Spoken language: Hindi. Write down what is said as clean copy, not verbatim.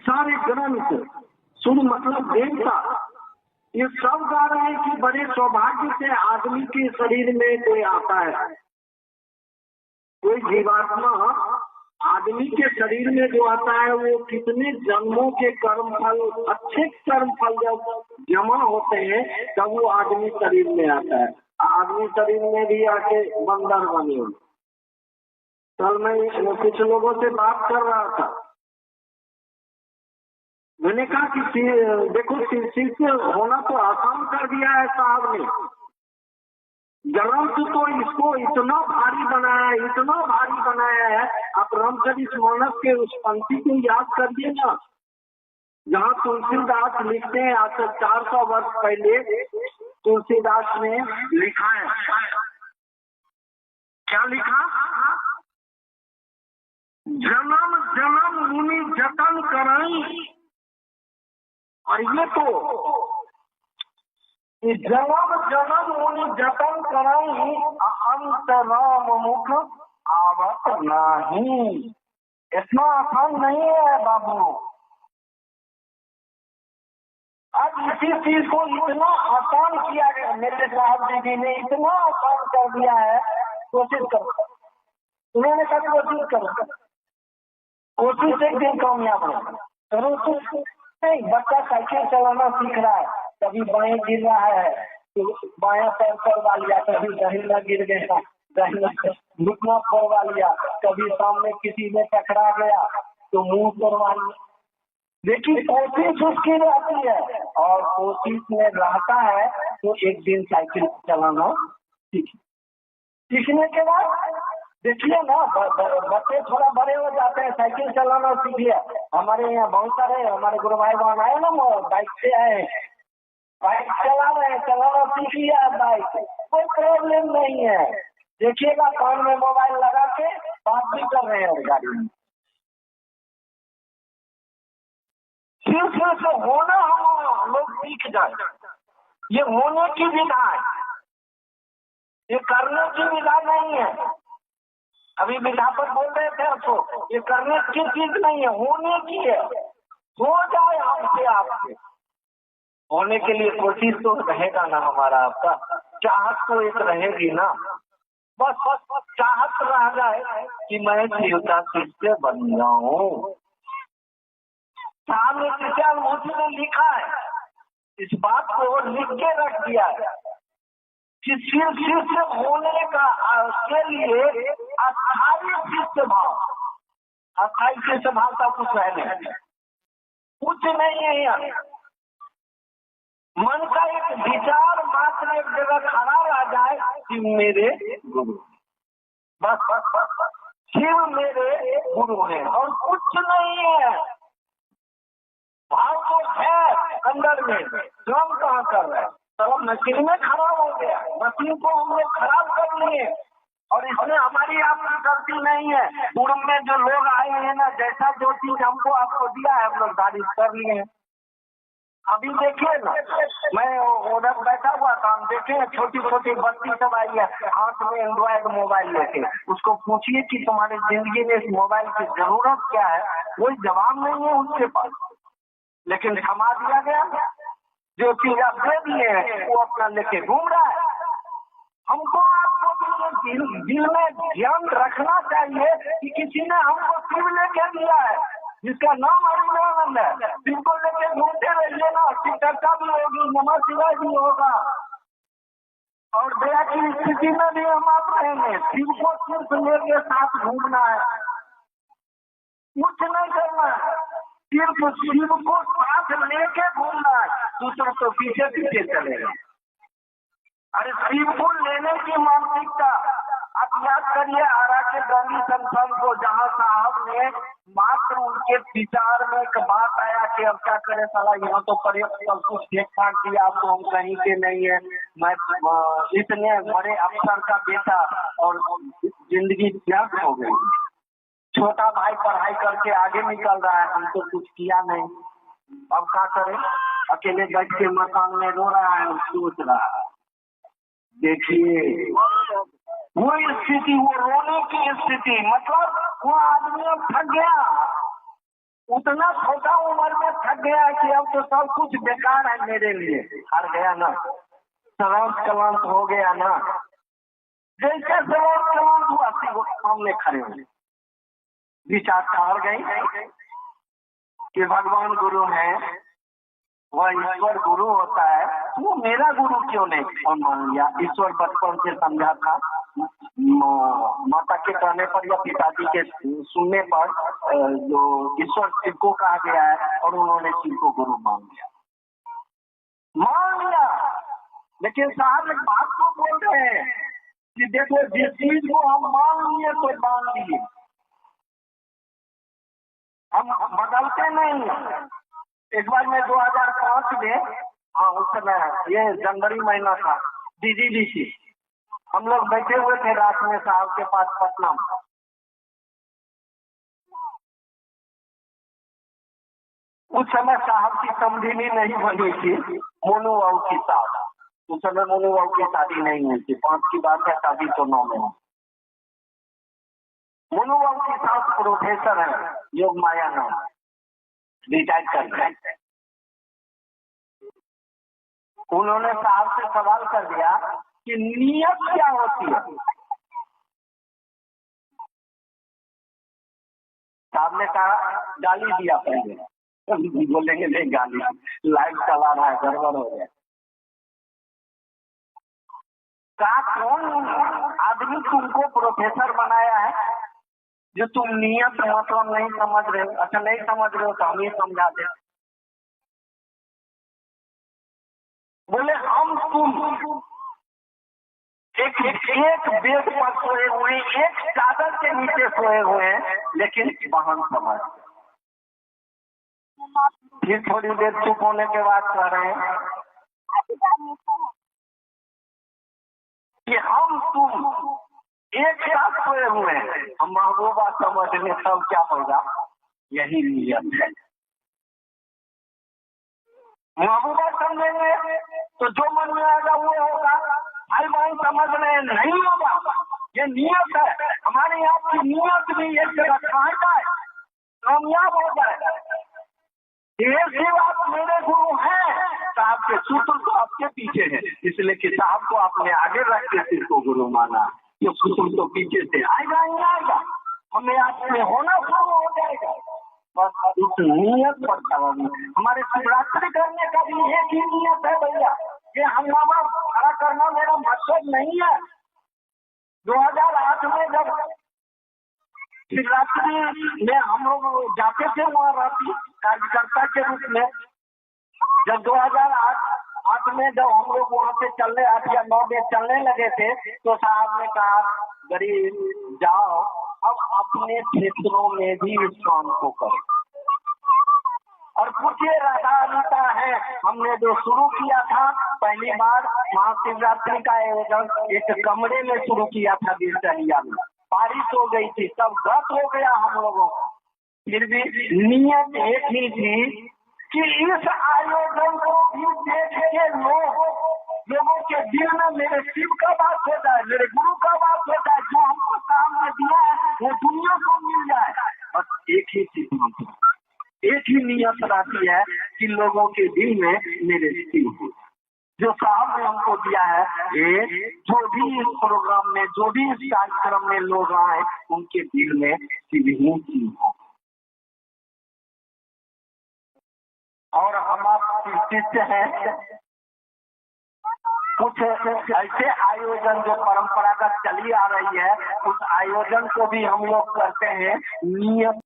सारे ग्रंथ, सुर मतलब देवता, ये सब गा रहे हैं कि बड़े सौभाग्य से आदमी के शरीर में कोई आता है। कोई जीवात्मा आदमी के शरीर में जो आता है वो कितने जन्मों के कर्म फल, अच्छे कर्म फल जब जमा होते हैं तब वो आदमी शरीर में आता है। आदमी शरीर में भी आके बंदर बने। कल मैं कुछ लोगों से बात कर रहा था, मैंने कहा कि देखो शिष्य होना तो आसान कर दिया है साहब ने, ग्रंथ तो इसको इतना भारी बनाया है, इतना भारी बनाया है। आप रामचरित मानस के उस पंक्ति को याद करिए ना, जहाँ तुलसीदास लिखते हैं आज से 400 वर्ष पहले तुलसीदास ने लिखा है। क्या लिखा? जन्म जन्म मुनि जतन करई। और ये तो जन्म जन्म मुनि जतन करई, अंत राम मुख आवत नहीं। इतना आसान नहीं है बाबू। अब इसी चीज को इतना आसान किया गया, मेरे साहब जी ने इतना आसान कर दिया है। कोशिश करो, उन्होंने कहा कोशिश करो, कोशिश एक दिन कामयाब हो। करो तो नहीं, बच्चा साइकिल चलाना सीख रहा है, कभी बाएं गिर रहा है तो बायां पैर फोड़वा लिया, कभी दाहिना गिर गया, दाहिना घुटना फोड़वा लिया, कभी सामने किसी में टकरा गया तो मुंह फोड़वा लिया। लेकिन कोशिश उसकी रहती है, और कोशिश में रहता है तो एक दिन साइकिल चलाना सीखने के बाद देखिए ना, बच्चे थोड़ा बड़े हो जाते हैं, साइकिल चलाना सीख लिया। हमारे यहाँ बहुत सारे हमारे गुरु भाई बहन आए ना, बाइक से आए, बाइक चला रहे हैं, चलाना सीख लिया बाइक, कोई प्रॉब्लम नहीं है। देखिएगा कान में मोबाइल लगा के बात भी कर रहे हैं गाड़ी में। सिर्फ से होना हम लोग सीख जाए, ये होने की विधा है, ये करने की विधा नहीं है। अभी विधा पर बोल रहे थे आपको, ये करने की चीज नहीं है, होने की है। हो जाए हमसे आपसे, होने के लिए कोशिश तो रहेगा ना हमारा, आपका चाहत तो एक रहेगी ना। बस चाहत रह जाए कि मैं शिव का शिष्य बन जाऊं। सामने कृष्ण ने लिखा है, इस बात को लिख के रख दिया है कि शिष्य होने का के लिए अस्थायी शिष्य भाव, अस्थायी शिष्य भाव का कुछ है नहीं, कुछ नहीं है यहाँ। मन का एक विचार मात्र एक जगह खड़ा रह जाए कि मेरे गुरु, बस शिव मेरे गुरु है और कुछ नहीं है। भाव तो है अंदर में, श्रम कहाँ कर रहे हैं? तो मशीन में खराब हो गया, मशीन को हम लोग खराब कर लिए, और इसमें हमारी आपकी गलती नहीं है। पूर्व में जो लोग आए हैं ना, जैसा जो चीज हमको आपको दिया है हम लोग तारीफ कर लिए हैं। अभी देखिए ना, मैं उधर बैठा हुआ था, हम देखे छोटी छोटी बच्ची सब आई है हाथ में एंड्रॉयड मोबाइल लेके, उसको पूछिए कि तुम्हारी जिंदगी में इस मोबाइल की जरूरत क्या है, कोई जवाब नहीं है उसके पास, लेकिन थमा दिया गया। जो चीज आप दे दिए वो अपना लेके घूम रहा है। हमको आपको दिल में ध्यान रखना चाहिए कि किसी ने हमको शिव लेके दिया है, जिसका नाम हरिनानंद है, शिव को लेके घूमते रहिए ना, शिव चर्चा भी होगी, नमः शिवाय भी होगा, और दया की स्थिति में भी हम आप रहेंगे। शिव को सिर्फ लेके साथ घूमना है, कुछ नहीं करना है, सिर्फ शिव को साथ लेके घूमना है, दूसरों को पीछे पीछे चलेगा। अरे शिव को लेने की मानसिकता आप याद करिए आरा के गांधी संस्थान को, जहाँ साहब ने मात्र उनके विचार में एक बात आया कि अब क्या करे साला, यहाँ तो पर्यटन सब कुछ ठीक ठाक दिया, आपको हम कहीं के नहीं है, मैं इतने बड़े अफसर का बेटा और जिंदगी व्यर्थ हो गई। छोटा भाई पढ़ाई करके आगे निकल रहा है, हमको कुछ किया नहीं, अब क्या करें? अकेले बैठ के मकान में रो रहा है और सोच रहा है। देखिए वो स्थिति, वो रोने की स्थिति, मतलब वो आदमी अब थक गया, इतना छोटा उम्र में थक गया कि अब तो सब कुछ बेकार है मेरे लिए, हार गया ना, सलांत कलांत हो गया ना। जैसे सलांत कलांत हुआ थी वो सामने खड़े हुए, विचार हार गई कि भगवान गुरु है, वह ईश्वर गुरु होता है, वो मेरा गुरु क्यों नहीं। और मान लिया ईश्वर बचपन से समझा था, माता के कहने पर या पिताजी के सुनने पर जो ईश्वर शिव को कहा गया है और उन्होंने शिव को गुरु मान लिया। लेकिन साहब एक बात को बोल रहे हैं कि देखो जिस चीज को हम मान लिए तो मान लिए, हम बदलते नहीं। एक बार मैं 2005 में, हाँ उस समय ये जनवरी महीना था, DGDC हम लोग बैठे हुए थे रात में साहब के पास पटना में। उस समय साहब की समझिनी नहीं बनी थी, मोनू बाबू की साथ। उस समय मोनू बाबू की शादी नहीं हुई थी, 5 की बात है, शादी तो 9 में। मोनू बाबू की साथ प्रोफेसर है, योग माया नाम, रिटायर कर गए। उन्होंने साहब से सवाल कर दिया कि नियत क्या होती है। साहब ने कहा गाली दिया पहले, बोलेंगे नहीं गाली, लाइव चला रहा है, गड़बड़ हो गया। कहा कौन आदमी तुमको प्रोफेसर बनाया है जो तुम नियत मतलब नहीं समझ रहे हो। अच्छा नहीं समझ रहे हो तो हम ही समझा दे। बोले हम तुम एक बेड पर सोए हुए, एक चादर के नीचे सोए हुए हैं, लेकिन वाहन समझ। फिर थोड़ी देर चुप होने के बाद कह रहे हैं कि हम तुम एक साथ सोए हुए हैं, हम महबूबा समझने तब क्या होगा। यही नियत है। महबूबा समझेंगे तो जो मन में आएगा वो होगा, भाई बहन समझ रहे नहीं होगा। ये नियत है, हमारे यहाँ की नियत भी एक जगह कहा जाए, कामयाब हो जाए। ये शिव आप मेरे गुरु हैं, साहब के सूत्र तो आपके पीछे है, इसलिए कि साहब को आपने आगे रख के शिव को गुरु माना, ये सूत्र तो पीछे से आएगा ही आएगा, हमें आपने होना शुरू हो जाएगा। बस उस नियत पर चलाना। हमारे शिवरात्रि करने का भी एक ही नियत है भैया, ये हंगामा खड़ा करना मेरा मकसद नहीं है। 2008 में जब शिवरात्रि में हम लोग जाते थे वहाँ रात्रि कार्यकर्ता के रूप में, जब 2008 में जब हम लोग वहाँ से चलने 8 या 9 बजे चलने लगे थे तो साहब ने कहा गरीब जाओ अब अपने क्षेत्रों में भी इस काम को करो। और पूछिए राधा अनिता है, हमने जो शुरू किया था पहली बार महाशिवरात्रि का आयोजन एक कमरे में शुरू किया था दिनचर्या में, बारिश हो गई थी, सब गत हो गया हम लोगों को, फिर भी नियत एक ही थी कि इस आयोजन को भी देख के लोगों के दिल में मेरे शिव का बात हो जाए, मेरे गुरु का बात हो जाए, जो हमको सामने दिया है वो दुनिया को मिल जाए। बस एक ही चीज, एक ही नियत रहती है कि लोगों के दिल में मेरे शिव हो। जो साहब ने हमको दिया है, ये जो भी इस प्रोग्राम में, जो भी इस कार्यक्रम में लोग आए उनके दिल में शिव ही शिव हो। और हम आप शिष्य हैं, कुछ ऐसे आयोजन जो परंपरागत चली आ रही है उस आयोजन को भी हम लोग करते हैं नियत